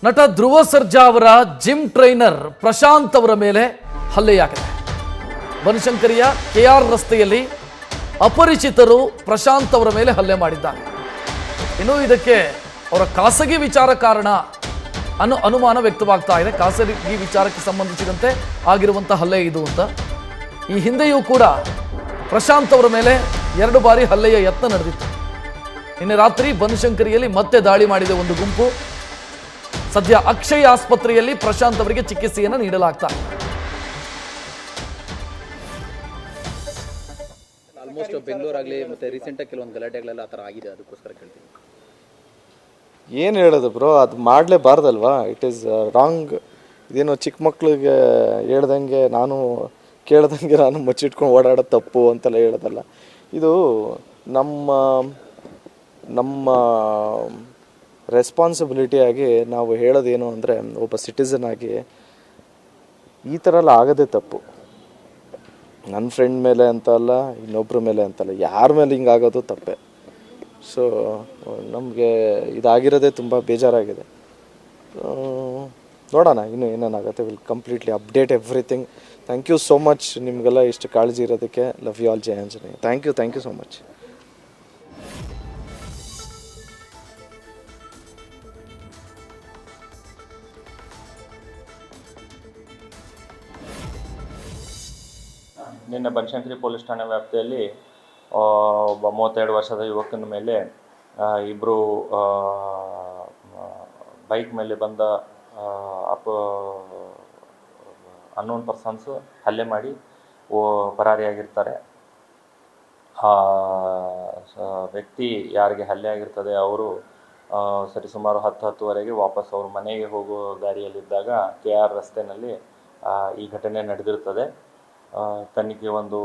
ನಟ ಧ್ರುವ ಸರ್ಜಾ ಅವರ gym trainer Prashant ಅವರ ಮೇಲೆ ಹಲ್ಲೆಯಾಗಿದೆ. ಬನಶಂಕರಿಯ ಕೆಆರ್ ರಸ್ತೆಯಲ್ಲಿ ಅಪರಿಚಿತರು ಪ್ರಶಾಂತ್ ಅವರ ಮೇಲೆ ಹಲ್ಲೆ ಮಾಡಿದ್ದಾರೆ. ಇನ್ನು ಇದಕ್ಕೆ ಅವರ ಖಾಸಗಿ ವಿಚಾರ ಕಾರಣ ಅನ್ನೋ ಅನುಮಾನ ವ್ಯಕ್ತವಾಗ್ತಾ ಇದೆ. ಖಾಸಗಿ ವಿಚಾರಕ್ಕೆ ಸಂಬಂಧಿಸಿದಂತೆ ಆಗಿರುವಂತಹ ಹಲ್ಲೆ ಇದು ಅಂತ. ಈ ಹಿಂದೆಯೂ ಕೂಡ ಪ್ರಶಾಂತ್ ಅವರ ಮೇಲೆ 2 ಬಾರಿ ಹಲ್ಲೆಯ ಯತ್ನ ನಡೆದಿತ್ತು. ನಿನ್ನೆ ರಾತ್ರಿ ಬನಶಂಕರಿಯಲ್ಲಿ ಮತ್ತೆ ದಾಳಿ ಮಾಡಿದ ಒಂದು ಗುಂಪು. ಸದ್ಯ ಅಕ್ಷಯ್ ಆಸ್ಪತ್ರೆಯಲ್ಲಿ ಪ್ರಶಾಂತ್ ಅವರಿಗೆ ಚಿಕಿತ್ಸೆಯನ್ನು ನೀಡಲಾಗ್ತಾ ಇದೆ. ಆಲ್ಮೋಸ್ಟ್ ಬೆಂಗಳೂರಾಗಲಿ ಮತ್ತೆ ರೀಸೆಂಟಾಗಿ ಕೆಲವೊಂದು ಗಲಾಟೆಗಳೆಲ್ಲ ಆ ಥರ ಆಗಿದೆ, ಅದಕ್ಕೋಸ್ಕರ ಕೇಳ್ತೀನಿ. ಏನು ಹೇಳೋದು ಬ್ರೋ, ಅದು ಮಾಡಲೇಬಾರ್ದಲ್ವಾ? It is wrong. ಇದೇನೋ ಚಿಕ್ಕ ಮಕ್ಳಿಗೆ ಹೇಳ್ದಂಗೆ ನಾನು ಕೇಳ್ದಂಗೆ ನಾನು ಮುಚ್ಚಿಟ್ಕೊಂಡು ಓಡಾಡೋದು ತಪ್ಪು ಅಂತೆಲ್ಲ ಹೇಳೋದಲ್ಲ. ಇದು ನಮ್ಮ ರೆಸ್ಪಾನ್ಸಿಬಿಲಿಟಿಯಾಗಿ ನಾವು ಹೇಳೋದೇನು ಅಂದರೆ, ಒಬ್ಬ ಸಿಟಿಸನ್ ಆಗಿ ಈ ಥರ ಎಲ್ಲ ಆಗೋದೇ ತಪ್ಪು. ನನ್ನ ಫ್ರೆಂಡ್ ಮೇಲೆ ಅಂತ ಅಲ್ಲ, ಇನ್ನೊಬ್ಬರ ಮೇಲೆ ಅಂತಲ್ಲ, ಯಾರ ಮೇಲೆ ಹಿಂಗಾಗೋದು ತಪ್ಪೆ. ಸೊ ನಮಗೆ ಇದಾಗಿರೋದೇ ತುಂಬ ಬೇಜಾರಾಗಿದೆ. ನೋಡೋಣ ಇನ್ನು ಏನೇನಾಗುತ್ತೆ. Will completely update everything. Thank you so much ನಿಮಗೆಲ್ಲ ಇಷ್ಟು ಕಾಳಜಿ ಇರೋದಕ್ಕೆ. Love you all. ಜಯ Anjaneya. Thank you so much. ನಿನ್ನೆ ಬನಶಂಕರಿ ಪೊಲೀಸ್ ಠಾಣೆ ವ್ಯಾಪ್ತಿಯಲ್ಲಿ ಒಬ್ಬ 32 ವರ್ಷದ ಯುವಕನ ಮೇಲೆ ಇಬ್ಬರು ಬೈಕ್ ಮೇಲೆ ಬಂದ ಅನ್ನೋನ್ ಪರ್ಸನ್ಸ್ ಹಲ್ಲೆ ಮಾಡಿ ಪರಾರಿಯಾಗಿರ್ತಾರೆ. ವ್ಯಕ್ತಿ ಯಾರಿಗೆ ಹಲ್ಲೆ ಆಗಿರ್ತದೆ ಅವರು ಸರಿಸುಮಾರು 10-10:30 ವಾಪಸ್ ಅವ್ರ ಮನೆಗೆ ಹೋಗೋ ದಾರಿಯಲ್ಲಿದ್ದಾಗ KR ರಸ್ತೆಯಲ್ಲಿ ಈ ಘಟನೆ ನಡೆದಿರ್ತದೆ. ತನಿಖೆ ಒಂದು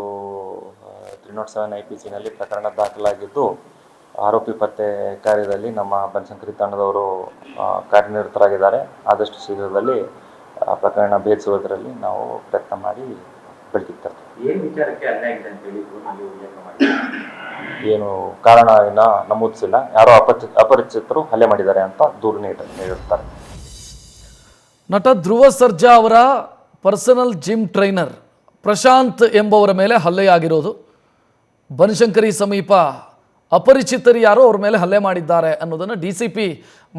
307 IPCನಲ್ಲಿ ಪ್ರಕರಣ ದಾಖಲಾಗಿದ್ದು, ಆರೋಪಿ ಪತ್ತೆ ಕಾರ್ಯದಲ್ಲಿ ನಮ್ಮ ಬನಶಂಕರಿ ತಂಡದವರು ಕಾರ್ಯನಿರತರಾಗಿದ್ದಾರೆ. ಆದಷ್ಟು ಶೀಘ್ರದಲ್ಲಿ ಪ್ರಕರಣ ಭೇದಿಸುವುದರಲ್ಲಿ ನಾವು ಪ್ರಯತ್ನ ಮಾಡಿ ಬೆಳಕಿಗೆ ತರ್ತೀವಿ. ಏನು ಕಾರಣ ನಮೂದಿಸಿಲ್ಲ. ಯಾರೋ ಅಪರಿಚಿತರು ಹಲ್ಲೆ ಮಾಡಿದ್ದಾರೆ ಅಂತ ದೂರು ನೀಡಿರ್ತಾರೆ. ನಟ ಧ್ರುವ ಸರ್ಜಾ ಅವರ ಪರ್ಸನಲ್ ಜಿಮ್ ಟ್ರೈನರ್ ಪ್ರಶಾಂತ್ ಎಂಬವರ ಮೇಲೆ ಹಲ್ಲೆಯಾಗಿರೋದು. ಬನಶಂಕರಿ ಸಮೀಪ ಅಪರಿಚಿತರು ಯಾರೋ ಅವ್ರ ಮೇಲೆ ಹಲ್ಲೆ ಮಾಡಿದ್ದಾರೆ ಅನ್ನೋದನ್ನು DCP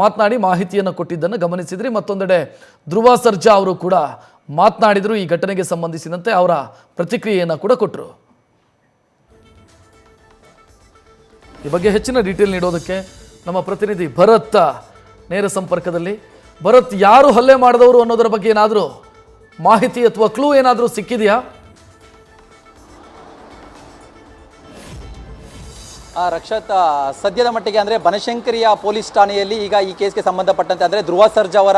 ಮಾತನಾಡಿ ಮಾಹಿತಿಯನ್ನು ಕೊಟ್ಟಿದ್ದನ್ನು ಗಮನಿಸಿದ್ರಿ. ಮತ್ತೊಂದೆಡೆ ಧ್ರುವ ಸರ್ಜಾ ಅವರು ಕೂಡ ಮಾತನಾಡಿದರು. ಈ ಘಟನೆಗೆ ಸಂಬಂಧಿಸಿದಂತೆ ಅವರ ಪ್ರತಿಕ್ರಿಯೆಯನ್ನು ಕೂಡ ಕೊಟ್ಟರು. ಈ ಬಗ್ಗೆ ಹೆಚ್ಚಿನ ಡೀಟೇಲ್ ನೀಡೋದಕ್ಕೆ ನಮ್ಮ ಪ್ರತಿನಿಧಿ ಭರತ್ ನೇರ ಸಂಪರ್ಕದಲ್ಲಿ. ಭರತ್, ಯಾರು ಹಲ್ಲೆ ಮಾಡಿದವರು ಅನ್ನೋದರ ಬಗ್ಗೆ ಏನಾದರೂ ಮಾಹಿತಿ ಅಥವಾ ಕ್ಲೂ ಏನಾದರೂ ಸಿಕ್ಕಿದೆಯಾ? ರಕ್ಷತ್, ಸದ್ಯದ ಮಟ್ಟಿಗೆ ಅಂದರೆ ಬನಶಂಕರಿಯ ಪೊಲೀಸ್ ಠಾಣೆಯಲ್ಲಿ ಈಗ ಈ ಕೇಸ್ಗೆ ಸಂಬಂಧಪಟ್ಟಂತೆ ಅಂದರೆ ಧ್ರುವ ಸರ್ಜಾ ಅವರ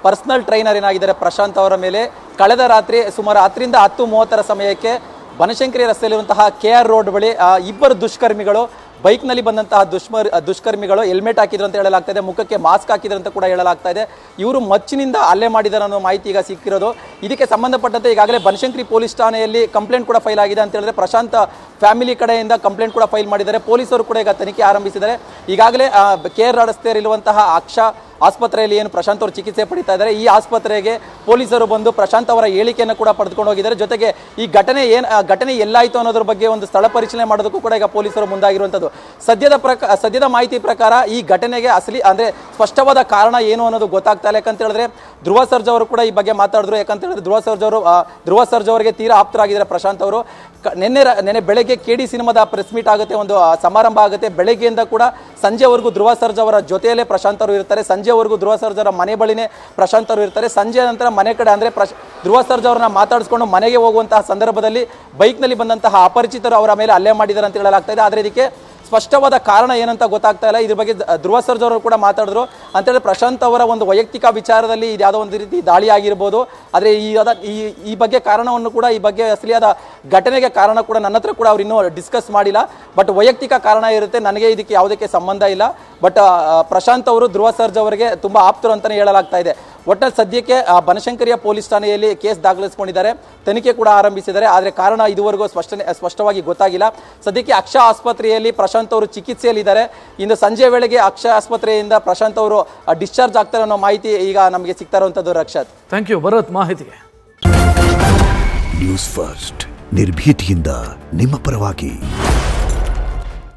ಪರ್ಸನಲ್ ಟ್ರೈನರ್ ಏನಾಗಿದ್ದಾರೆ ಪ್ರಶಾಂತ್ ಅವರ ಮೇಲೆ ಕಳೆದ ರಾತ್ರಿ ಸುಮಾರು 10ರಿಂದ 10:30 ಸಮಯಕ್ಕೆ ಬನಶಂಕರಿ ರಸ್ತೆಯಲ್ಲಿರುವಂತಹ KR ರೋಡ್ ಬಳಿ ಇಬ್ಬರು ದುಷ್ಕರ್ಮಿಗಳು ಬೈಕ್ನಲ್ಲಿ ಬಂದಂತಹ ದುಷ್ಕರ್ಮಿಗಳು ಹೆಲ್ಮೆಟ್ ಹಾಕಿದ್ರು ಅಂತ ಹೇಳಲಾಗ್ತಾ ಮುಖಕ್ಕೆ ಮಾಸ್ಕ್ ಹಾಕಿದ್ರು ಅಂತ ಕೂಡ ಹೇಳಲಾಗ್ತಾ ಇದೆ. ಇವರು ಮಚ್ಚಿನಿಂದ ಹಲ್ಲೆ ಮಾಡಿದ್ದಾರೆ ಅನ್ನೋ ಮಾಹಿತಿ ಈಗ ಸಿಕ್ಕಿರೋದು. ಇದಕ್ಕೆ ಸಂಬಂಧಪಟ್ಟಂತೆ ಈಗಾಗಲೇ ಬನಶಂಕರಿ ಪೊಲೀಸ್ ಠಾಣೆಯಲ್ಲಿ ಕಂಪ್ಲೇಂಟ್ ಕೂಡ ಫೈಲ್ ಆಗಿದೆ ಅಂತ ಹೇಳಿದ್ರೆ ಪ್ರಶಾಂತ್ ಫ್ಯಾಮಿಲಿ ಕಡೆಯಿಂದ ಕಂಪ್ಲೇಂಟ್ ಕೂಡ ಫೈಲ್ ಮಾಡಿದ್ದಾರೆ. ಪೊಲೀಸರು ಕೂಡ ಈಗ ತನಿಖೆ ಆರಂಭಿಸಿದ್ದಾರೆ. ಈಗಾಗಲೇ KR ರಸ್ತೆಯಲ್ಲಿರುವಂತಹ ಆಸ್ಪತ್ರೆಯಲ್ಲಿ ಏನು ಪ್ರಶಾಂತ್ ಅವರು ಚಿಕಿತ್ಸೆ ಪಡಿತಾ ಇದ್ದಾರೆ, ಈ ಆಸ್ಪತ್ರೆಗೆ ಪೊಲೀಸರು ಬಂದು ಪ್ರಶಾಂತ್ ಅವರ ಹೇಳಿಕೆಯನ್ನು ಕೂಡ ಪಡೆದುಕೊಂಡು ಹೋಗಿದ್ದಾರೆ. ಜೊತೆಗೆ ಈ ಘಟನೆ ಎಲ್ಲಾಯಿತು ಅನ್ನೋದ್ರ ಬಗ್ಗೆ ಒಂದು ಸ್ಥಳ ಪರಿಶೀಲನೆ ಮಾಡೋದಕ್ಕೂ ಕೂಡ ಈಗ ಪೊಲೀಸರು ಮುಂದಾಗಿರುವಂಥದ್ದು. ಸದ್ಯದ ಮಾಹಿತಿ ಪ್ರಕಾರ ಈ ಘಟನೆಗೆ ಅಸಲಿ ಅಂದರೆ ಸ್ಪಷ್ಟವಾದ ಕಾರಣ ಏನು ಅನ್ನೋದು ಗೊತ್ತಾಗ್ತಾ ಇಲ್ಲ. ಯಾಕಂತ ಹೇಳಿದ್ರೆ ಧ್ರುವ ಸರ್ಜಾ ಅವರು ಕೂಡ ಈ ಬಗ್ಗೆ ಮಾತಾಡಿದ್ರು. ಯಾಕಂತ ಹೇಳಿದ್ರೆ ಧ್ರುವ ಸರ್ಜಾ ಅವರಿಗೆ ತೀರಾ ಆಪ್ತರಾಗಿದ್ದಾರೆ ಪ್ರಶಾಂತ್ ಅವರು. ನೆನ್ನೆ ಬೆಳಗ್ಗೆ KD ಸಿನಿಮಾದ ಪ್ರೆಸ್ ಮೀಟ್ ಆಗುತ್ತೆ, ಒಂದು ಸಮಾರಂಭ ಆಗುತ್ತೆ. ಬೆಳಗ್ಗೆಯಿಂದ ಕೂಡ ಸಂಜೆವರೆಗೂ ಧ್ರುವ ಸರ್ಜಾ ಅವರ ಜೊತೆಯಲ್ಲೇ ಪ್ರಶಾಂತ್ ಅವರು ಇರ್ತಾರೆ. ಸಂಜೆವರೆಗೂ ಧ್ರುವ ಸರ್ಜಾ ಅವರ ಮನೆ ಬಳಿನೇ ಪ್ರಶಾಂತ್ ಅವರು ಇರ್ತಾರೆ. ಸಂಜೆ ನಂತರ ಮನೆ ಕಡೆ ಅಂದರೆ ಧ್ರುವ ಸರ್ಜಾ ಅವರನ್ನ ಮಾತಾಡಿಸ್ಕೊಂಡು ಮನೆಗೆ ಹೋಗುವಂತಹ ಸಂದರ್ಭದಲ್ಲಿ ಬೈಕ್ನಲ್ಲಿ ಬಂದಂತಹ ಅಪರಿಚಿತರು ಅವರ ಮೇಲೆ ಹಲ್ಲೆ ಮಾಡಿದ್ದಾರೆ ಅಂತ ಹೇಳಲಾಗ್ತಾ ಇದೆ. ಆದರೆ ಇದಕ್ಕೆ ಸ್ಪಷ್ಟವಾದ ಕಾರಣ ಏನಂತ ಗೊತ್ತಾಗ್ತಾ ಇಲ್ಲ. ಇದ್ರ ಬಗ್ಗೆ ಧ್ರುವ ಸರ್ಜಾ ಅವರು ಕೂಡ ಮಾತಾಡಿದ್ರು. ಅಂತೇಳಿದ್ರೆ ಪ್ರಶಾಂತ್ ಅವರ ಒಂದು ವೈಯಕ್ತಿಕ ವಿಚಾರದಲ್ಲಿ ಇದು ಯಾವುದೋ ಒಂದು ರೀತಿ ದಾಳಿ ಆಗಿರ್ಬೋದು. ಆದರೆ ಈ ಬಗ್ಗೆ ಕಾರಣವನ್ನು ಕೂಡ, ಈ ಬಗ್ಗೆ ಅಸಲಿಯಾದ ಘಟನೆಗೆ ಕಾರಣ ಕೂಡ ನನ್ನ ಹತ್ರ ಕೂಡ ಅವ್ರು ಇನ್ನೂ ಡಿಸ್ಕಸ್ ಮಾಡಿಲ್ಲ. ಬಟ್ ವೈಯಕ್ತಿಕ ಕಾರಣ ಇರುತ್ತೆ, ನನಗೆ ಇದಕ್ಕೆ ಯಾವುದಕ್ಕೆ ಸಂಬಂಧ ಇಲ್ಲ. ಬಟ್ ಪ್ರಶಾಂತ್ ಅವರು ಧ್ರುವ ಸರ್ಜಾ ಅವರಿಗೆ ತುಂಬ ಆಪ್ತರು ಅಂತಲೇ ಹೇಳಲಾಗ್ತಾ ಇದೆ. ಒಟ್ನಲ್ಲಿ ಸದ್ಯಕ್ಕೆ ಬನಶಂಕರಿಯ ಪೊಲೀಸ್ ಠಾಣೆಯಲ್ಲಿ ಕೇಸ್ ದಾಖಲಿಸಿಕೊಂಡಿದ್ದಾರೆ, ತನಿಖೆ ಕೂಡ ಆರಂಭಿಸಿದ್ದಾರೆ. ಆದರೆ ಕಾರಣ ಇದುವರೆಗೂ ಸ್ಪಷ್ಟವಾಗಿ ಗೊತ್ತಾಗಿಲ್ಲ. ಸದ್ಯಕ್ಕೆ ಅಕ್ಷ ಆಸ್ಪತ್ರೆಯಲ್ಲಿ ಪ್ರಶಾಂತ್ ಅವರು ಚಿಕಿತ್ಸೆಯಲ್ಲಿದ್ದಾರೆ. ಇಂದು ಸಂಜೆ ವೇಳೆಗೆ ಅಕ್ಷ ಆಸ್ಪತ್ರೆಯಿಂದ ಪ್ರಶಾಂತ್ ಅವರು ಡಿಸ್ಚಾರ್ಜ್ ಆಗ್ತಾರೆ ಅನ್ನೋ ಮಾಹಿತಿ ಈಗ ನಮಗೆ ಸಿಗ್ತಾ ಇರುವಂಥದ್ದು. ರಕ್ಷತ್, ಥ್ಯಾಂಕ್ ಯು ಭರತ್ ಮಾಹಿತಿಗೆ. ನ್ಯೂಸ್ ಫಸ್ಟ್ ನಿರ್ಭೀತಿಯಿಂದ ನಿಮ್ಮ ಪರವಾಗಿ.